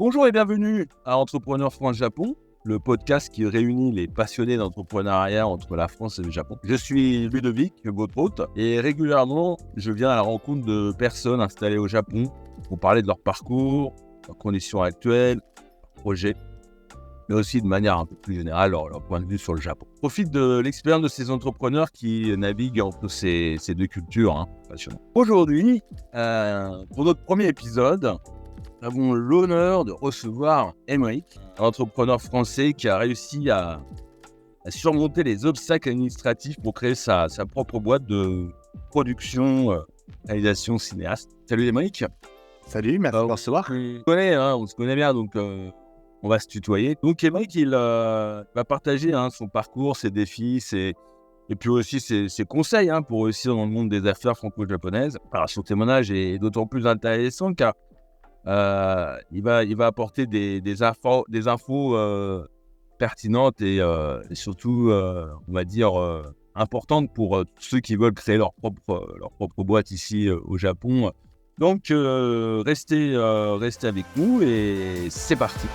Bonjour et bienvenue à Entrepreneur France-Japon, le podcast qui réunit les passionnés d'entrepreneuriat entre la France et le Japon. Je suis Ludovic, votre hôte, et régulièrement, je viens à la rencontre de personnes installées au Japon pour parler de leur parcours, leurs conditions actuelles, leurs projets, mais aussi de manière un peu plus générale, leur point de vue sur le Japon. Je profite de l'expérience de ces entrepreneurs qui naviguent entre ces deux cultures passionnantes. Aujourd'hui, pour notre premier épisode, nous avons l'honneur de recevoir Aymeric, un entrepreneur français qui a réussi à surmonter les obstacles administratifs pour créer sa propre boîte de production, réalisation cinéaste. Salut Aymeric. Salut, merci de me recevoir. On se connaît bien, donc on va se tutoyer. Donc Aymeric, il va partager son parcours, ses défis, et puis aussi ses conseils pour réussir dans le monde des affaires franco-japonaises. Alors, son témoignage est d'autant plus intéressant car il va apporter des infos pertinentes et surtout, on va dire, importantes pour ceux qui veulent créer leur propre boîte ici au Japon. Donc, restez avec nous et c'est parti.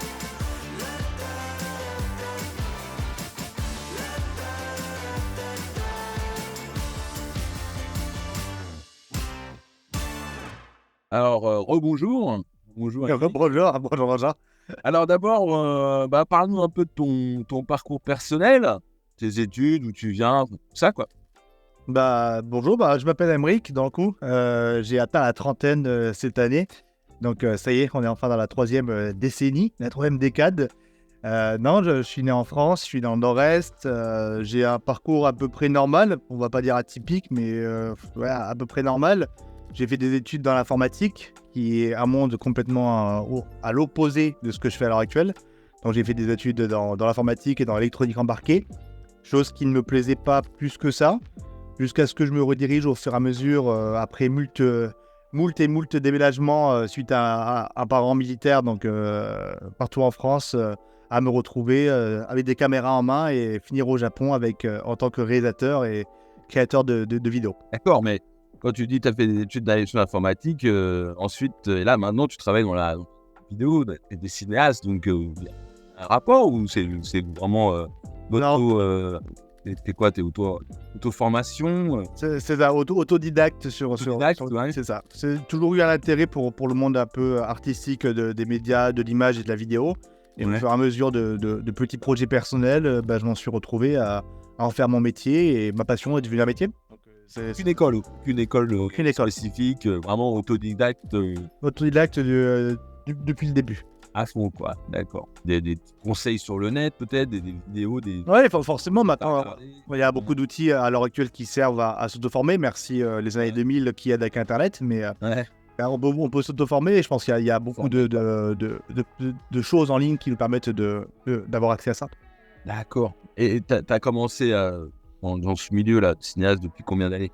Alors, rebonjour. Bonjour. Bonjour. Alors d'abord, parle-nous un peu de ton parcours personnel, tes études, où tu viens, tout ça quoi. Bonjour, je m'appelle Aymeric, dans le coup. J'ai atteint la trentaine cette année. Donc ça y est, on est enfin dans la troisième décennie, la troisième décade. Non, je suis né en France, je suis dans le Nord-Est. J'ai un parcours à peu près normal, on va pas dire atypique, mais à peu près normal. J'ai fait des études dans l'informatique, qui est un monde complètement à l'opposé de ce que je fais à l'heure actuelle. Donc j'ai fait des études dans l'informatique et dans l'électronique embarquée, chose qui ne me plaisait pas plus que ça, jusqu'à ce que je me redirige au fur et à mesure, après moult déménagements suite à un parent militaire, donc partout en France, à me retrouver avec des caméras en main et finir au Japon en tant que réalisateur et créateur de vidéos. D'accord, mais quand tu dis que tu as fait des études dans l'informatique, ensuite, là maintenant tu travailles dans la vidéo, des cinéastes, donc il y a un rapport ou c'est vraiment t'es quoi, t'es auto-formation C'est ça, autodidacte Autodidacte, ouais. c'est ça. C'est toujours eu un intérêt pour le monde un peu artistique des médias, de l'image et de la vidéo. Et au fur et à mesure de petits projets personnels, je m'en suis retrouvé à en faire mon métier et ma passion est devenue un métier. Donc, Aucune école spécifique, vraiment autodidacte. Autodidacte depuis le début. À fond, quoi, d'accord. Des conseils sur le net, peut-être, des vidéos, Ouais, forcément, maintenant, il y a beaucoup d'outils à l'heure actuelle qui servent à s'auto-former. Merci les années 2000 qui aident avec Internet, mais on peut s'auto-former et je pense qu'il y a beaucoup de choses en ligne qui nous permettent d'avoir accès à ça. D'accord. Et t'as commencé dans ce milieu-là, de cinéaste, depuis combien d'années ?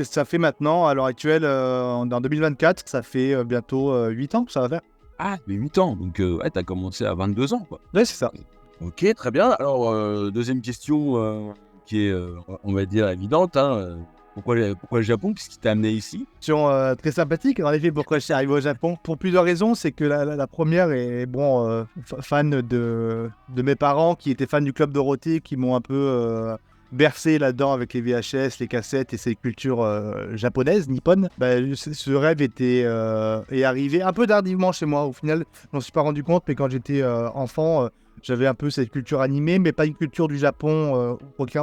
Ça fait maintenant, à l'heure actuelle, en 2024, ça fait bientôt 8 ans que ça va faire. Ah, mais 8 ans, donc t'as commencé à 22 ans, quoi. Ouais, c'est ça. Ok, très bien. Alors, deuxième question qui est, on va dire, évidente. Pourquoi le Japon ? Qu'est-ce qui t'a amené ici ? Question très sympathique. En effet, pourquoi je suis arrivé au Japon ? Pour plusieurs raisons. C'est que la première est, fan de mes parents qui étaient fans du Club Dorothée, qui m'ont un peu bercé là-dedans avec les VHS, les cassettes et ces cultures japonaises, nippones. Ce rêve est arrivé un peu tardivement chez moi. Au final, je m'en suis pas rendu compte, mais quand j'étais enfant, j'avais un peu cette culture animée, mais pas une culture du Japon.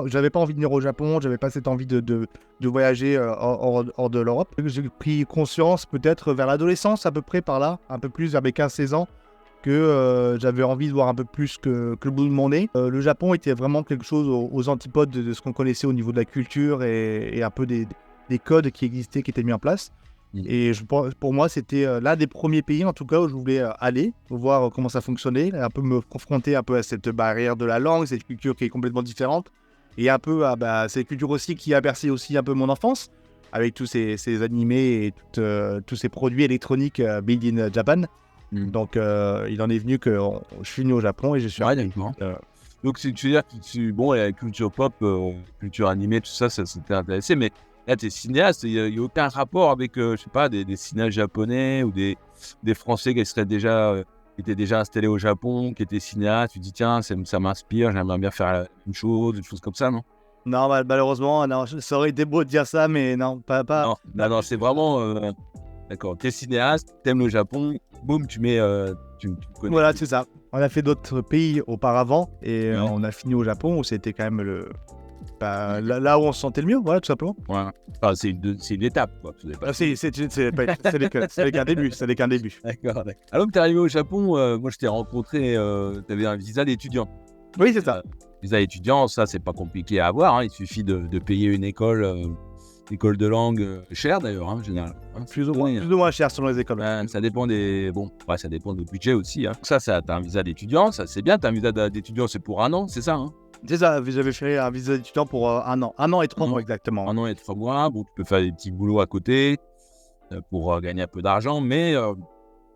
J'avais pas envie de venir au Japon, j'avais pas cette envie de voyager hors de l'Europe. J'ai pris conscience peut-être vers l'adolescence, à peu près par là, un peu plus vers mes 15-16 ans, que j'avais envie de voir un peu plus que le bout de mon nez. Le Japon était vraiment quelque chose aux antipodes de ce qu'on connaissait au niveau de la culture et un peu des codes qui existaient, qui étaient mis en place. Et pour moi, c'était l'un des premiers pays, en tout cas, où je voulais aller, voir comment ça fonctionnait, un peu me confronter un peu à cette barrière de la langue, cette culture qui est complètement différente, et un peu à cette culture aussi qui a bercé aussi un peu mon enfance, avec tous ces animés et tous ces produits électroniques made in Japan. Donc, il en est venu que je suis venu au Japon et je suis arrivé. Donc, tu veux dire que la culture pop, culture animée, tout ça t'est intéressé, mais là, t'es cinéaste, il n'y a aucun rapport avec, des cinéastes japonais ou des Français qui seraient déjà qui était déjà installé au Japon, qui était cinéaste, tu dis tiens, ça m'inspire, j'aimerais bien faire la même chose, des choses comme ça, non? Non, malheureusement, non, ça aurait été beau de dire ça, mais non, pas. Non, c'est vraiment d'accord. T'es cinéaste, t'aimes le Japon, boum, tu connais. Voilà, c'est ça. On a fait d'autres pays auparavant et Ouais. on a fini au Japon où c'était quand même là où on se sentait le mieux, voilà, tout simplement. Ouais. Enfin, c'est une étape, quoi. Tu savais pas. C'est qu'un début, c'est qu'un début. D'accord. Alors que t'es arrivé au Japon, moi je t'ai rencontré, t'avais un visa d'étudiant. Oui, c'est ça. Visa étudiant, ça c'est pas compliqué à avoir, hein. Il suffit de payer une école de langue chère d'ailleurs, hein, en général. Hein. Plus ou moins cher selon les écoles. Ça dépend ça dépend du budget aussi. Hein. Ça, t'as un visa d'étudiant, ça c'est bien. T'as un visa d'étudiant, c'est pour 1 an, c'est ça, hein? C'est ça, j'avais fait un visa d'étudiant pour 1 an. 1 an et 3 mois exactement. 1 an et 3 mois. Bon, tu peux faire des petits boulots à côté pour gagner un peu d'argent, mais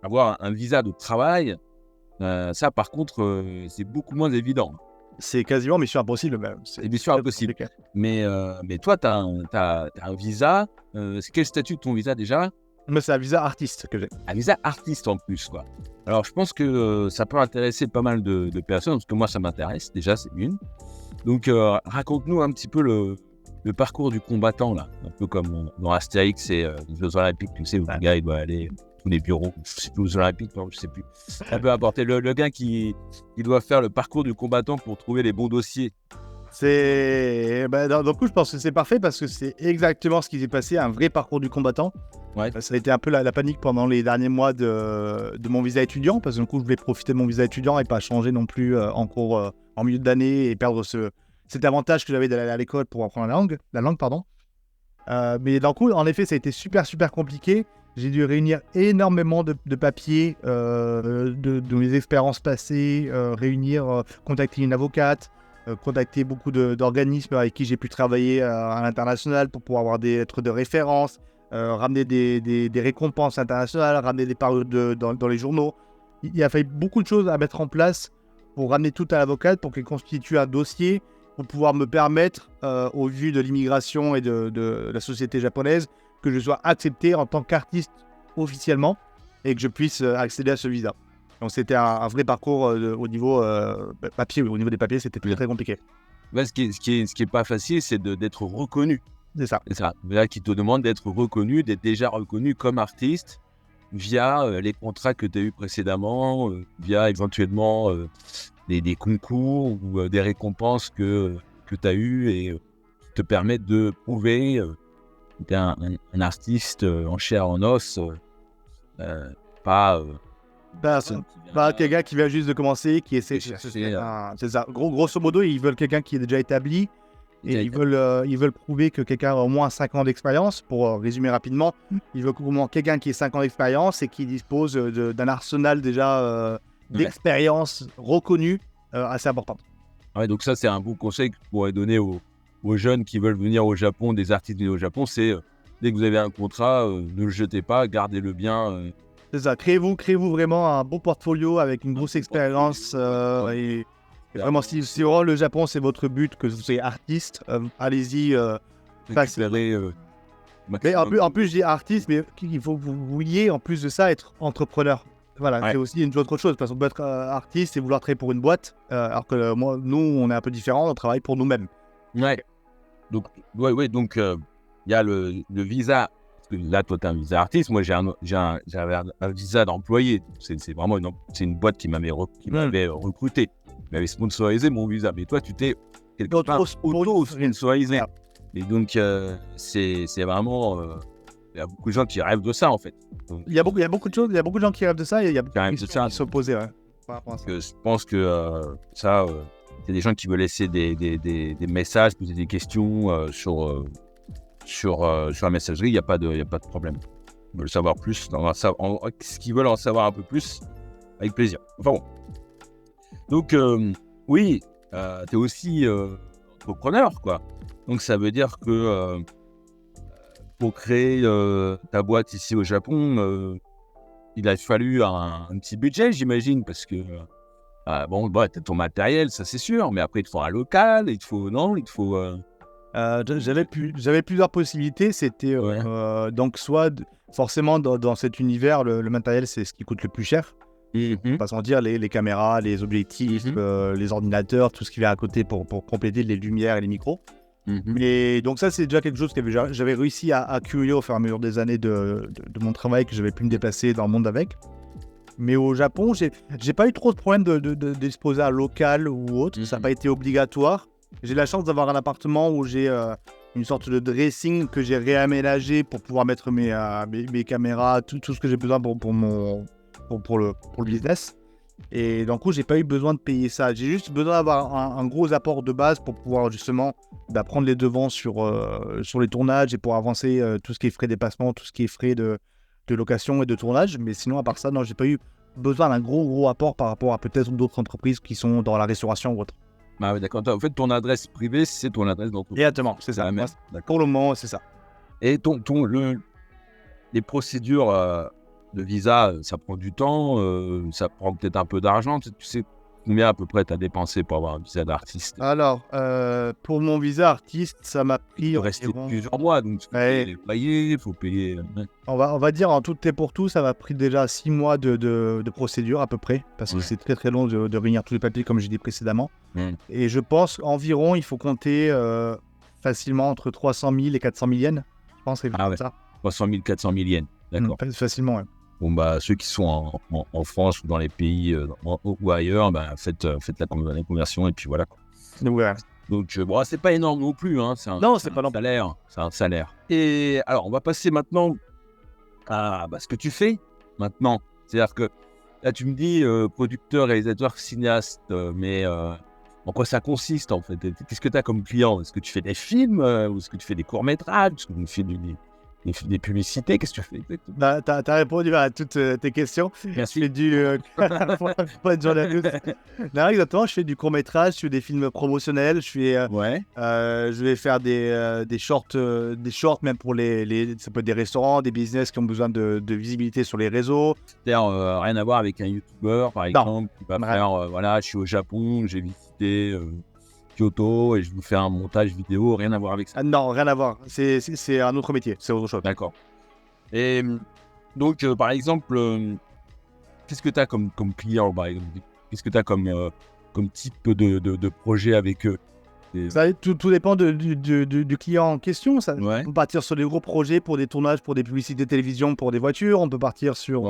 avoir un visa de travail, ça par contre, c'est beaucoup moins évident. C'est quasiment mission impossible même. C'est mission impossible. Mais toi, tu as un visa. C'est quel statut de ton visa déjà? Mais c'est un visa artiste que j'ai. Un visa artiste en plus, quoi. Alors, je pense que ça peut intéresser pas mal de personnes, parce que moi, ça m'intéresse. Déjà, c'est une. Donc, raconte-nous un petit peu le parcours du combattant, là. Un peu comme dans Astérix et les Jeux Olympiques, tu sais, où le gars, il doit aller tous les bureaux. Je sais plus, aux Olympiques, non, je sais plus. Ça peut apporter le gars qui doit faire le parcours du combattant pour trouver les bons dossiers. Dans le coup, je pense que c'est parfait parce que c'est exactement ce qui s'est passé, un vrai parcours du combattant. Ouais. Ça a été un peu la panique pendant les derniers mois de mon visa étudiant, parce que du coup, je voulais profiter de mon visa étudiant et pas changer non plus en cours en milieu d'année et perdre cet avantage que j'avais d'aller à l'école pour apprendre la langue, pardon. Mais dans le coup, en effet, ça a été super compliqué. J'ai dû réunir énormément de papiers de mes expériences passées, contacter une avocate, contacter beaucoup d'organismes avec qui j'ai pu travailler à l'international pour pouvoir avoir des lettres de référence, ramener des récompenses internationales, ramener des parures dans les journaux. Il a fallu beaucoup de choses à mettre en place pour ramener tout à l'avocate, pour qu'elle constitue un dossier, pour pouvoir me permettre, au vu de l'immigration et de la société japonaise, que je sois accepté en tant qu'artiste officiellement et que je puisse accéder à ce visa. Donc c'était un vrai parcours au niveau papier. Au niveau des papiers, c'était très compliqué. Ouais, ce qui est pas facile, c'est d'être reconnu. C'est ça. C'est ça. Là, qui te demande d'être reconnu, d'être déjà reconnu comme artiste via les contrats que tu as eus précédemment, via éventuellement des concours ou des récompenses que tu as eues et te permettent de prouver que tu es un artiste en chair, en os, pas quelqu'un qui vient juste de commencer, qui essaie de chercher. C'est ça. Grosso modo, ils veulent quelqu'un qui est déjà établi. Et ils veulent prouver que quelqu'un a au moins 5 ans d'expérience. Pour résumer rapidement, ils veulent au moins quelqu'un qui ait 5 ans d'expérience et qui dispose d'un arsenal déjà d'expérience reconnue assez important. Ouais, donc ça, c'est un bon conseil que je pourrais donner aux jeunes qui veulent venir au Japon, des artistes venus au Japon, c'est dès que vous avez un contrat, ne le jetez pas, gardez-le bien. C'est ça, créez-vous vraiment un bon portfolio avec une grosse expérience et vraiment, si vraiment le Japon c'est votre but, que vous soyez artiste, allez-y. Mais en plus, je dis artiste, mais il faut que vous vouliez en plus de ça être entrepreneur. Voilà, ouais. C'est aussi une autre chose, parce qu'on peut être artiste et vouloir travailler pour une boîte, alors que nous, on est un peu différents, on travaille pour nous-mêmes. Ouais. Donc, il y a le visa. Parce que là, toi, tu as un visa artiste. Moi, j'avais un visa d'employé. C'est vraiment une boîte qui m'avait recruté. Qui m'avait sponsorisé mon visa. Mais toi, tu t'es auto-sponsorisé. Et donc, c'est vraiment... il y a beaucoup de gens qui rêvent de ça, en fait. Donc, il y a beaucoup de choses, il y a beaucoup de gens qui rêvent de ça et il y a beaucoup de gens qui s'opposent. Ouais, je pense que ça, c'est des gens qui veulent laisser des messages, poser des questions sur la messagerie. Il n'y a pas de problème. Ils veulent savoir plus. Ce qu'ils veulent en savoir un peu plus, avec plaisir. Enfin bon. Donc, oui, tu es aussi entrepreneur, quoi. Donc, ça veut dire que pour créer ta boîte ici au Japon, il a fallu un petit budget, j'imagine, parce que tu as ton matériel, ça c'est sûr, mais après il te faut un local, j'avais plusieurs possibilités. C'était donc soit forcément dans cet univers, le matériel c'est ce qui coûte le plus cher. On va pas se mentir, les caméras, les objectifs, les ordinateurs, tout ce qui vient à côté pour compléter les lumières et les micros. Mais donc ça, c'est déjà quelque chose que j'avais réussi à accumuler au fur et à mesure des années de mon travail, que j'avais pu me déplacer dans le monde avec. Mais au Japon, j'ai pas eu trop de problèmes d'exposer un local ou autre. Ça n'a pas été obligatoire. J'ai la chance d'avoir un appartement où j'ai une sorte de dressing que j'ai réaménagé pour pouvoir mettre mes caméras, tout ce que j'ai besoin pour le business. Et d'un coup, j'ai pas eu besoin de payer ça. J'ai juste besoin d'avoir un gros apport de base pour pouvoir justement prendre les devants sur les tournages et pour avancer tout ce qui est frais de déplacement, tout ce qui est frais de location et de tournage. Mais sinon, à part ça, non, j'ai pas eu besoin d'un gros apport par rapport à peut-être d'autres entreprises qui sont dans la restauration ou autre. Ah oui, d'accord. En fait, ton adresse privée, c'est ton adresse d'entreprise. Exactement, c'est ça. Moi, pour le moment, c'est ça. Et les procédures de visa, ça prend du temps, ça prend peut-être un peu d'argent. Tu sais combien à peu près tu as dépensé pour avoir un visa d'artiste? Alors, pour mon visa artiste, ça m'a pris... Il faut rester plusieurs mois, donc il faut payer les loyers, il faut payer... On va dire en tout et pour tout, ça m'a pris déjà 6 mois de procédure à peu près, parce que c'est très très long de réunir tous les papiers comme j'ai dit précédemment. Et je pense environ, il faut compter facilement entre 300 000 et 400 000 yens. Je pense que c'est ça. 300 000, 400 000 yens, d'accord. Facilement, ouais. Bon, ceux qui sont en France ou dans les pays ou ailleurs, faites la conversion et puis voilà. Ouais. Donc, c'est pas énorme non plus, hein. C'est un salaire. C'est un salaire. Et alors, on va passer maintenant à ce que tu fais maintenant. C'est-à-dire que là, tu me dis producteur, réalisateur, cinéaste, mais en quoi ça consiste en fait? Qu'est-ce que tu as comme client? Est-ce que tu fais des films ou est-ce que tu fais des courts-métrages? Est-ce que tu fais des publicités? Qu'est-ce que tu fais exactement? T'as répondu à toutes tes questions. Merci. Je fais du... pas de journaliste. Non, exactement, je fais du court-métrage, je fais des films promotionnels, je vais faire des shorts même pour ça peut être des restaurants, des business qui ont besoin de visibilité sur les réseaux. C'est-à-dire rien à voir avec un YouTuber par exemple qui va faire je suis au Japon, j'ai visité Kyoto et je vous fais un montage vidéo, rien à voir avec ça. Non, rien à voir. C'est un autre métier, c'est autre chose. D'accord. Et donc, par exemple, qu'est-ce que tu as comme client, par exemple? Qu'est-ce que tu as comme type de projet avec eux? Ça, tout dépend du client en question. On peut partir sur des gros projets pour des tournages, pour des publicités de télévision, pour des voitures. On peut partir sur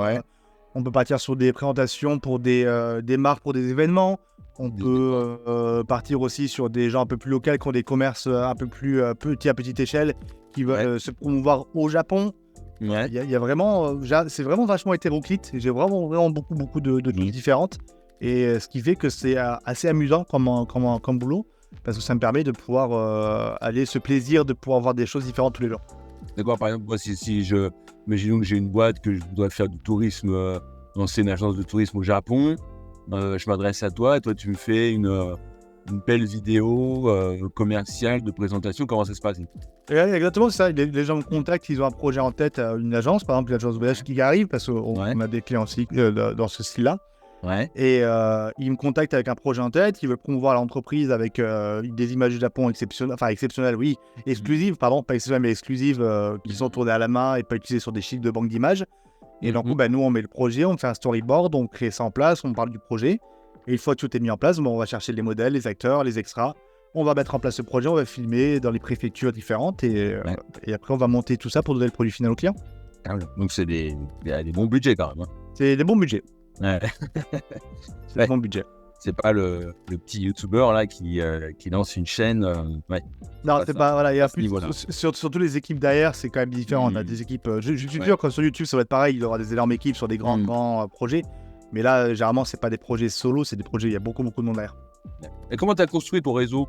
des présentations pour des marques, pour des événements. On peut partir aussi sur des gens un peu plus locaux qui ont des commerces un peu plus petits à petite échelle qui veulent se promouvoir au Japon. Il y a vraiment, c'est vraiment vachement hétéroclite. J'ai vraiment beaucoup de choses différentes. Et ce qui fait que c'est assez amusant comme boulot parce que ça me permet de pouvoir aller ce plaisir de pouvoir voir des choses différentes tous les jours. D'accord, par exemple, moi, imaginons que j'ai une boîte que je dois faire du tourisme, lancer une agence de tourisme au Japon. Je m'adresse à toi et toi tu me fais une belle vidéo commerciale de présentation. Comment ça se passe? Exactement, c'est ça. Les gens me contactent, ils ont un projet en tête, une agence, par exemple l'agence voyage qui arrive parce qu'on a des clients aussi dans ce style-là. Et ils me contactent avec un projet en tête, ils veulent promouvoir l'entreprise avec des images du Japon exceptionnelles, oui, exclusives, pardon, pas exceptionnelles mais exclusives, qui sont tournées à la main et pas utilisées sur des chiffres de banque d'images. Et donc, nous, on met le projet, on fait un storyboard, on crée ça en place, on parle du projet. Et une fois que tout est mis en place, on va chercher les modèles, les acteurs, les extras. On va mettre en place ce projet, on va filmer dans les préfectures différentes. Et après, on va monter tout ça pour donner le produit final au client. Donc, c'est des bons budgets quand même. Hein. C'est des bons budgets. Ouais. C'est des bons budgets. C'est pas le petit YouTuber là qui lance une chaîne. Non, c'est pas. Voilà, il y a plus. Surtout les équipes derrière, c'est quand même différent. On a des équipes. Je suis sûr que sur YouTube, ça va être pareil. Il y aura des énormes équipes sur des grands projets. Mais là, généralement, c'est pas des projets solo, c'est des projets. Il y a beaucoup de monde derrière. Et comment tu as construit ton réseau?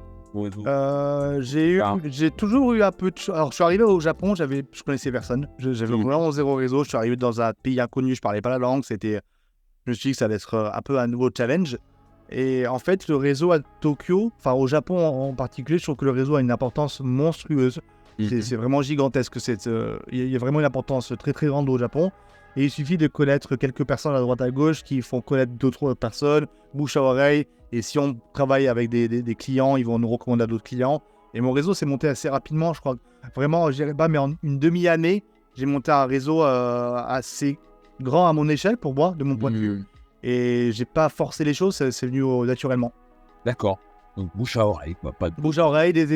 J'ai toujours eu un peu de... Alors, je suis arrivé au Japon, je connaissais personne. J'avais vraiment zéro réseau. Je suis arrivé dans un pays inconnu, je parlais pas la langue. Je me suis dit que ça allait être un peu un nouveau challenge. Et en fait, le réseau à Tokyo, enfin au Japon en particulier, je trouve que le réseau a une importance monstrueuse. C'est vraiment gigantesque. Il y a vraiment une importance très très grande au Japon. Et il suffit de connaître quelques personnes à droite à gauche qui font connaître d'autres personnes, bouche à oreille. Et si on travaille avec des clients, ils vont nous recommander à d'autres clients. Et mon réseau s'est monté assez rapidement, je crois. Vraiment, je dirais pas, mais en une demi-année, j'ai monté un réseau assez grand à mon échelle pour moi, de mon point de vue. Et j'ai pas forcé les choses, c'est venu naturellement. D'accord. Donc bouche à oreille, quoi. Pas Bouche à oreille, des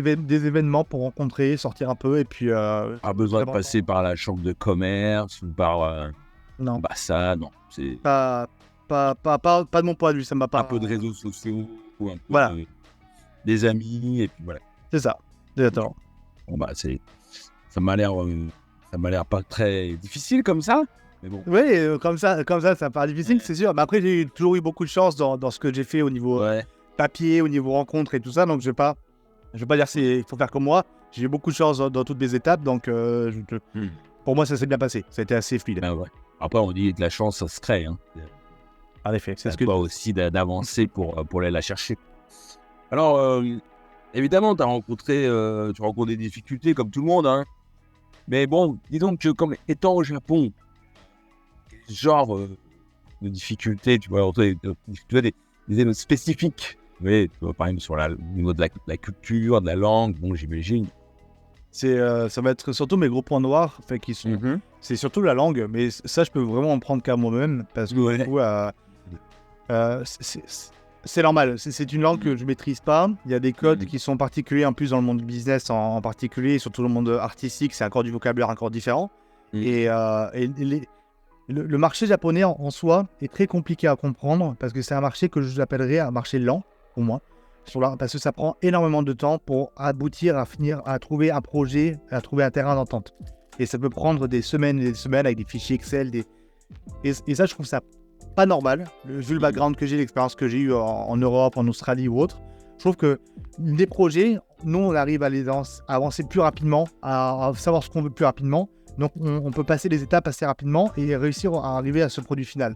événements pour rencontrer, sortir un peu et puis. pas besoin de vraiment, passer par la chambre de commerce ou par non, ça, non. C'est pas de mon point de vue, ça m'a pas. un peu de réseaux sociaux ou un peu Voilà. des amis et puis voilà. C'est ça, exactement. Bon bah ça m'a l'air pas très difficile comme ça, mais bon. Oui, comme ça paraît difficile, c'est sûr. Mais après, j'ai toujours eu beaucoup de chance dans ce que j'ai fait au niveau Ouais. papier, au niveau rencontre et tout ça. Donc, je vais pas dire il faut faire comme moi. J'ai eu beaucoup de chance dans toutes les étapes. Donc, pour moi, ça s'est bien passé. Ça a été assez fluide. Ben ouais. Après, on dit que la chance, ça se crée. Hein. En effet, c'est C'est ce que toi aussi d'avancer pour aller la chercher. Alors, évidemment, tu rencontres des difficultés comme tout le monde. Hein. Mais bon, dis donc que comme étant au Japon, quel genre de difficultés, tu vois, des éléments spécifiques. Oui, tu vois, par exemple, au niveau de la culture, de la langue, bon, j'imagine. ça va être surtout mes gros points noirs, fait qu'ils sont. C'est surtout la langue, mais ça, je peux vraiment en prendre qu'à moi-même parce que du coup, c'est normal. C'est une langue que je maîtrise pas. Il y a des codes qui sont particuliers en plus dans le monde du business en particulier, et surtout le monde artistique, c'est encore du vocabulaire encore différent. Et le marché japonais en soi est très compliqué à comprendre parce que c'est un marché que j'appellerais un marché lent pour moi. Parce que ça prend énormément de temps pour aboutir à trouver un projet, à trouver un terrain d'entente. Et ça peut prendre des semaines et des semaines avec des fichiers Excel. Et ça, je trouve ça pas normal. Vu le background que j'ai, l'expérience que j'ai eue en Europe, en Australie ou autre, je trouve que des projets, nous, on arrive à avancer plus rapidement, à savoir ce qu'on veut plus rapidement. Donc, on peut passer les étapes assez rapidement et réussir à arriver à ce produit final.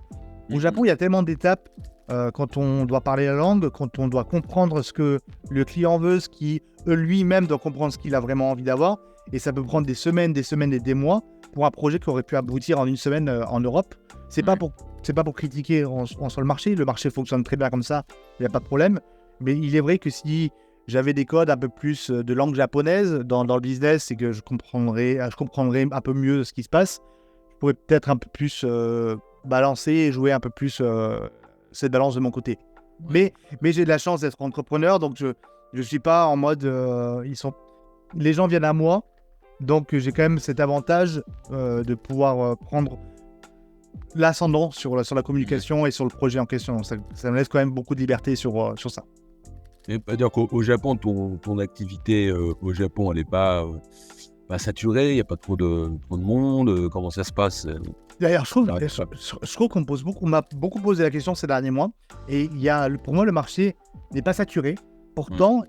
Au Japon, il y a tellement d'étapes quand on doit parler la langue, quand on doit comprendre ce que le client veut, ce qui lui-même doit comprendre ce qu'il a vraiment envie d'avoir. Et ça peut prendre des semaines et des mois pour un projet qui aurait pu aboutir en une semaine en Europe. C'est pas pour critiquer en soi le marché. Le marché fonctionne très bien comme ça, il n'y a pas de problème. Mais il est vrai que si j'avais des codes un peu plus de langue japonaise dans le business et que je comprendrais un peu mieux ce qui se passe, je pourrais peut-être un peu plus balancer et jouer un peu plus cette balance de mon côté. Mais j'ai de la chance d'être entrepreneur, donc je suis pas en mode les gens viennent à moi, donc j'ai quand même cet avantage de pouvoir prendre l'ascendant sur la communication et sur le projet en question. Ça me laisse quand même beaucoup de liberté sur ça. Et pas dire qu'au Japon, ton activité au Japon, elle n'est pas saturée, il n'y a pas trop de monde. Comment ça se passe D'ailleurs, je trouve qu'on m'a beaucoup posé la question ces derniers mois. Et pour moi, le marché n'est pas saturé. Pourtant,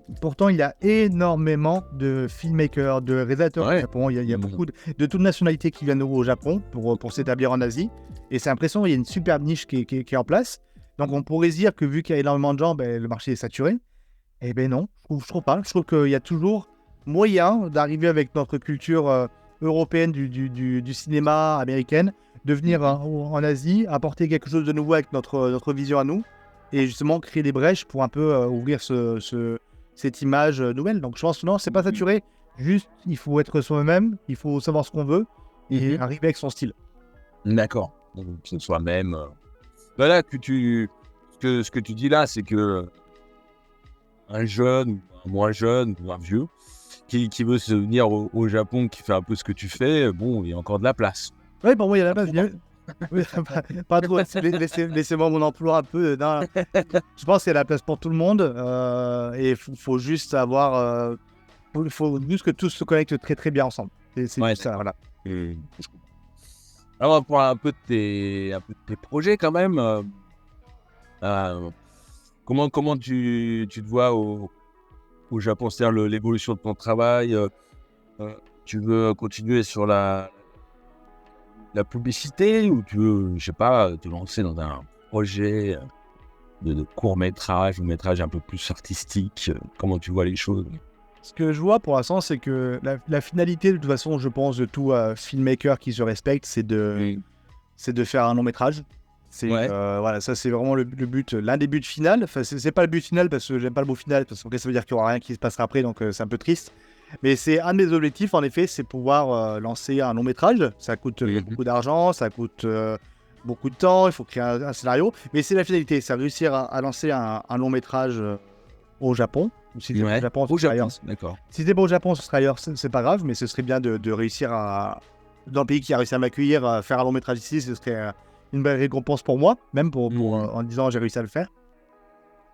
il y a énormément de filmmakers, de réalisateurs au Japon. Il y a beaucoup de toutes nationalités qui viennent au Japon pour s'établir en Asie. Et c'est impressionnant, il y a une superbe niche qui est en place. Donc, on pourrait se dire que vu qu'il y a énormément de gens, le marché est saturé. Eh bien non, je trouve pas. Je trouve qu'il y a toujours moyen d'arriver avec notre culture européenne du cinéma américaine, de venir en Asie, apporter quelque chose de nouveau avec notre vision à nous, et justement créer des brèches pour un peu ouvrir cette image nouvelle. Donc je pense que non, c'est pas saturé. Juste, il faut être soi-même, il faut savoir ce qu'on veut et arriver avec son style. D'accord. Donc, que ce soit même. Voilà, ce que tu dis là, c'est que un jeune, ou un moins jeune, ou un vieux, qui veut se venir au Japon, qui fait un peu ce que tu fais, bon, il y a encore de la place. Oui, pour moi, il y a la place. Oui, pas trop. Laissez-moi mon emploi un peu. Non, je pense qu'il y a la place pour tout le monde. Et il faut juste avoir. Il faut juste que tous se connectent très très bien ensemble. C'est ça, voilà. Alors, on va parler un peu de tes projets quand même. Comment tu te vois au Japon, c'est-à-dire l'évolution de ton travail, tu veux continuer sur la publicité ou tu veux, je sais pas, te lancer dans un projet de court-métrage ou métrage un peu plus artistique, comment tu vois les choses? Ce que je vois pour l'instant, c'est que la finalité, de toute façon, je pense, de tout filmmaker qui se respecte, c'est de faire un long métrage. Voilà, ça c'est vraiment le but, l'un des buts finaux. Enfin, c'est pas le but final parce que j'aime pas le mot final, parce que ça veut dire qu'il y aura rien qui se passera après, donc c'est un peu triste. Mais c'est un de mes objectifs, en effet, c'est pouvoir lancer un long métrage. Ça coûte beaucoup d'argent, ça coûte beaucoup de temps, il faut créer un scénario, mais c'est la finalité, c'est réussir à lancer un long métrage au Japon. Si c'est Ouais. au Japon, Au ce sera Japon, ailleurs. d'accord. Si c'est pas au Japon, ce sera ailleurs, c'est pas grave, mais ce serait bien de réussir dans le pays qui a réussi à m'accueillir, faire un long métrage ici, ce serait une belle récompense pour moi, même en disant j'ai réussi à le faire.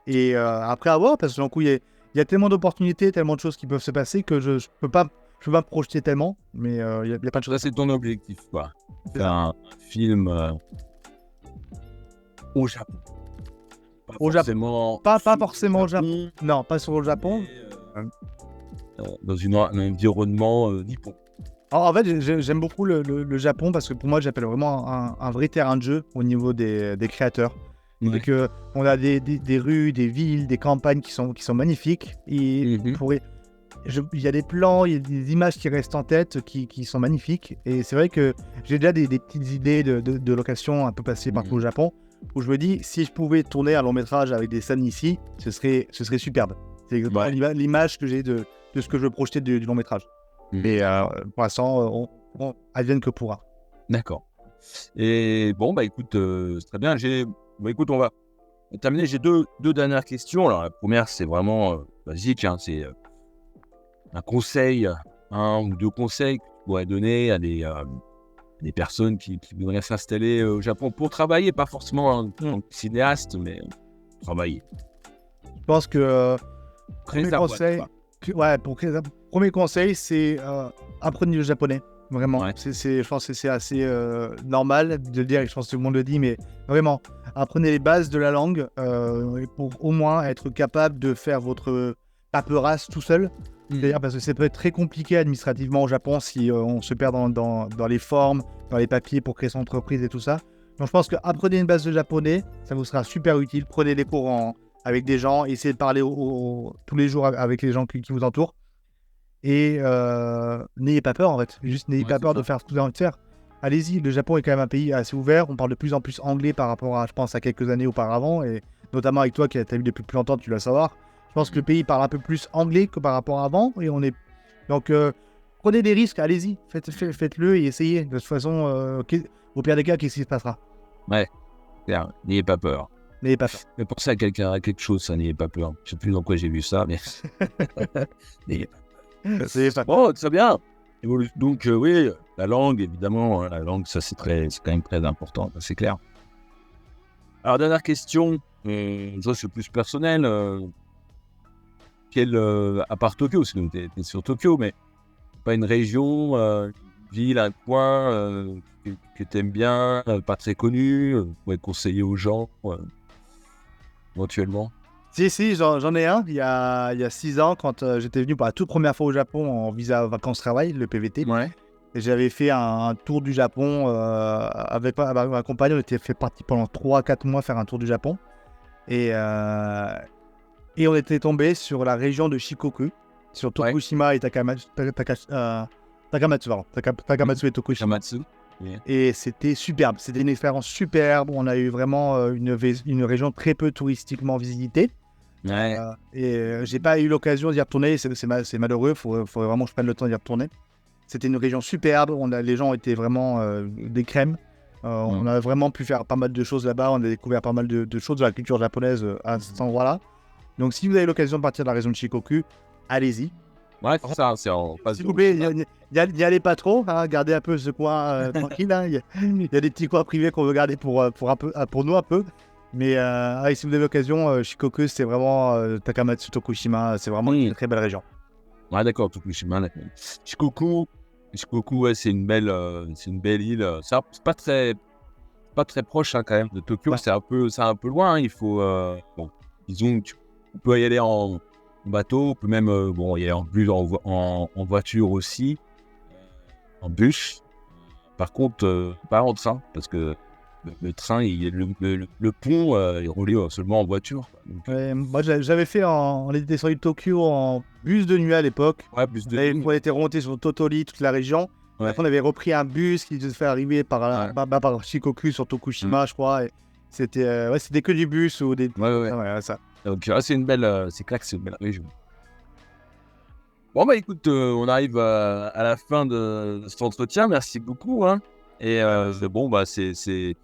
Et après avoir, parce que d'un coup, il y a tellement d'opportunités, tellement de choses qui peuvent se passer que je peux pas me projeter tellement, mais il y a pas de choses. Ça, c'est ton objectif, quoi. C'est Faire ça. un film au Japon. Pas Au Japon. forcément. Pas sur forcément au Japon. Non, pas sur le Japon. mais, dans un environnement nippon. Alors, en fait, j'aime beaucoup le Japon parce que pour moi, j'appelle vraiment un vrai terrain de jeu au niveau des créateurs. Ouais. C'est que on a des rues, des villes, des campagnes qui sont magnifiques. Et il y a des plans, il y a des images qui restent en tête qui sont magnifiques. Et c'est vrai que j'ai déjà des petites idées de locations un peu passées partout au Japon où je me dis, si je pouvais tourner un long métrage avec des scènes ici, ce serait superbe. C'est exactement l'image que j'ai de ce que je veux projeter du long métrage. Mais pour l'instant, on advienne que pourra. D'accord. Et bon, bah écoute, c'est très bien. Écoute, on va terminer. J'ai deux dernières questions. Alors, la première, c'est vraiment basique. Hein, c'est un conseil, un ou deux conseils que tu pourrais donner à des personnes qui voudraient s'installer au Japon pour travailler, pas forcément en tant que cinéaste, mais travailler. Je pense que Créer premier sa boîte, conseil, quoi. premier conseil, c'est apprenez le japonais. Vraiment. Ouais. Je pense que c'est assez normal de le dire, et je pense que tout le monde le dit, mais vraiment, apprenez les bases de la langue pour au moins être capable de faire votre paperasse tout seul. C'est-à-dire parce que ça peut être très compliqué administrativement au Japon si on se perd dans les formes, dans les papiers pour créer son entreprise et tout ça. Donc je pense que apprenez une base de japonais, ça vous sera super utile. Prenez les cours avec des gens, essayez de parler tous les jours avec les gens qui vous entourent. Et n'ayez pas peur en fait, juste n'ayez pas peur de faire ce que vous avez envie de faire. Allez-y, le Japon est quand même un pays assez ouvert, on parle de plus en plus anglais par rapport à, je pense, à quelques années auparavant, et notamment avec toi qui as vu depuis plus longtemps, tu dois savoir. Je pense que le pays parle un peu plus anglais que par rapport à avant, et on est... Donc, prenez des risques, allez-y, faites-le et essayez. De toute façon, au pire des cas, qu'est-ce qui se passera? Ouais, clair, n'ayez pas peur. N'ayez pas peur. Mais pensez à quelque chose, ça, n'ayez pas peur. Je sais plus dans quoi j'ai vu ça, mais n'ayez pas peur. N'ayez pas peur. Bon, très bien. Donc, oui, la langue, évidemment, hein, la langue, ça, c'est quand même très important, c'est clair. Alors, dernière question, ça, c'est plus personnel. À part Tokyo, sinon t'es sur Tokyo, mais pas une région, une ville, un coin que t'aimes bien, pas très connu, pourrais conseiller aux gens, éventuellement. Si, j'en ai un. Il y a 6 ans, quand j'étais venu pour la toute première fois au Japon en visa vacances-travail, le PVT. Ouais. Et j'avais fait un tour du Japon avec ma compagne. On était fait partie pendant 3-4 mois faire un tour du Japon. Et on était tombé sur la région de Shikoku, sur Tokushima et Takamatsu, Takamatsu et Tokushima. Kamatsu. Yeah. Et c'était superbe, c'était une expérience superbe. On a eu vraiment une région très peu touristiquement visitée. Ouais. J'ai pas eu l'occasion d'y retourner, c'est malheureux, faudrait vraiment que je prenne le temps d'y retourner. C'était une région superbe, les gens étaient vraiment des crèmes. On a vraiment pu faire pas mal de choses là-bas, on a découvert pas mal de choses de la culture japonaise à cet endroit-là. Donc si vous avez l'occasion de partir de la région de Shikoku, allez-y. Ouais, c'est ça, c'est en face. S'il vous plaît, n'y allez pas trop, hein, gardez un peu ce coin tranquille. Hein. Il y a des petits coins privés qu'on veut garder pour nous un peu. Mais si vous avez l'occasion, Shikoku, c'est vraiment Takamatsu, Tokushima, c'est vraiment une très belle région. Ouais, d'accord, Tokushima. Shikoku, ouais, c'est une belle île. C'est pas très proche hein, quand même de Tokyo. Ouais. C'est un peu loin. Hein. Il faut, disons, on peut y aller en bateau, on peut même y aller en voiture aussi, en bus. Par contre, pas en train, parce que le train, le pont est relié seulement en voiture. Donc, moi, j'avais fait, on était descendu de Tokyo en bus de nuit à l'époque. Ouais, bus de nuit. On était remonté sur Totoli, toute la région. Ouais. Après, on avait repris un bus qui nous fait arriver par Shikoku sur Tokushima, je crois. Et c'était que du bus ou des... Ouais, ça. Donc, c'est clair que c'est une belle région. Bon, bah écoute, on arrive à la fin de cet entretien. Merci beaucoup. Hein. Et bon, bah c'est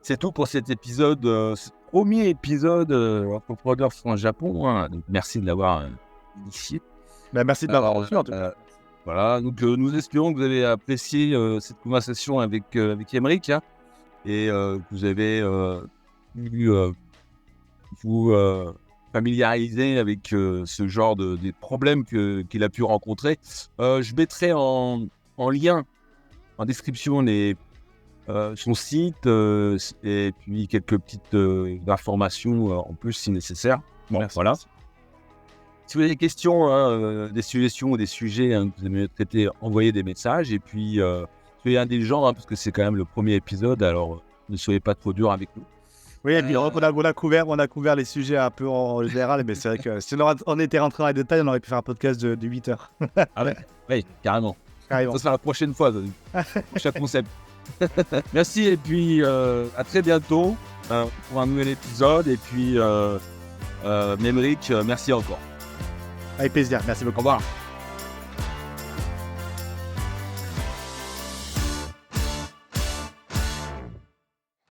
C'est tout pour cet épisode, ce premier épisode Entrepreneur France-Japon. Hein. Donc, merci de l'avoir initié. Merci de m'avoir reçu en tout cas. Voilà, donc nous espérons que vous avez apprécié cette conversation avec Aymeric, hein, et que vous avez pu vous familiariser avec ce genre des problèmes qu'il a pu rencontrer. Je mettrai en lien, en description, son site et puis quelques petites informations en plus si nécessaire. Bon, Merci. voilà. Si vous avez des questions, des suggestions ou des sujets que vous aimeriez traiter, envoyez des messages. Et puis, soyez indulgents, parce que c'est quand même le premier épisode. Alors, ne soyez pas trop durs avec nous. Oui, et puis on a couvert les sujets un peu en général, mais c'est vrai que si on était rentré dans les détails, on aurait pu faire un podcast de 8 heures. Ah ouais, oui, carrément. Ça sera la prochaine fois, prochain concept. Merci, et puis à très bientôt pour un nouvel épisode. Et puis, Aymeric, merci encore. Avec plaisir, merci beaucoup. Au revoir.